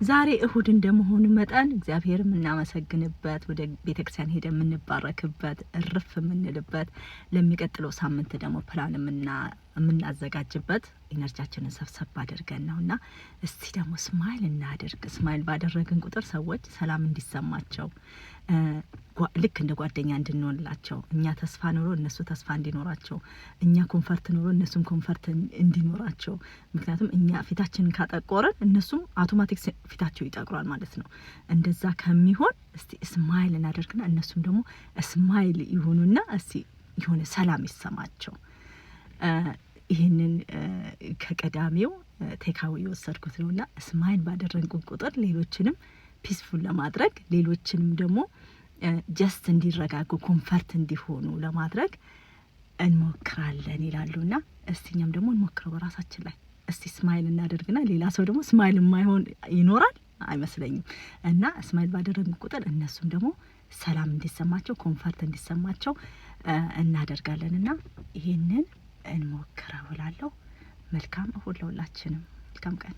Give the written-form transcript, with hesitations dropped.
ዛሬ እሁድ እንደመሆኑ መጠን እግዚአብሔር የምናመሰግንበት ወደ ቤተክርስቲያን ሄደን የምንባረክበት እርፍ የምንልበት ለሚቀጥለው ሳምንት ደግሞ ፕላን የምናዘጋጅበት ኢነርጂያችንን ሰብሰብ አድርገን ነውና እስቲ ደግሞ ስማይል እናድርግ። ስማይል ባደረግን ቁጥር ሰዎች ሰላም እንዲሰማቸው ልክ እንደ ጓደኛ እንድንሆንላቸው እኛ ተስፋ ኑሮ እነሱ ተስፋ እንዲኖራቸው እኛ ኮንፈርት ኑሮ እነሱም ኮንፈርት እንዲኖራቸው ምክንያቱም እኛ ፊታችንን ካጠቆረን እነሱም አውቶማቲክ ፊታቸው ይጠቁራል ማለት ነው። እንደዛ ከሚሆን እስቲ ስማይል እናደርግና እነሱም ደግሞ ስማይል ይሁኑና እስቲ የሆነ ሰላም ይሰማቸው። ይሄንን ከቀዳሚው ቴካዊ የወሰድኩት ነውና ስማይል ባደረግን ቁጥር ሌሎችንም ፒስፉል ለማድረግ ሌሎችንም ደግሞ ጀስት እንዲረጋጉ ኮንፈርት እንዲሆኑ ለማድረግ እንሞክራለን ይላሉና እስቲኛም ደግሞ እንሞክረው በራሳችን ላይ። እስቲ ስማይል እናደርግና ሌላ ሰው ደግሞ ስማይል የማይሆን ይኖራል አይመስለኝም። እና ስማይል ባደረግን ቁጥር እነሱም ደግሞ ሰላም እንዲሰማቸው ኮንፈርት እንዲሰማቸው እናደርጋለንና ይሄንን እንሞክረው እላለሁ። መልካም እሁድ ለሁላችንም። መልካም ቀን።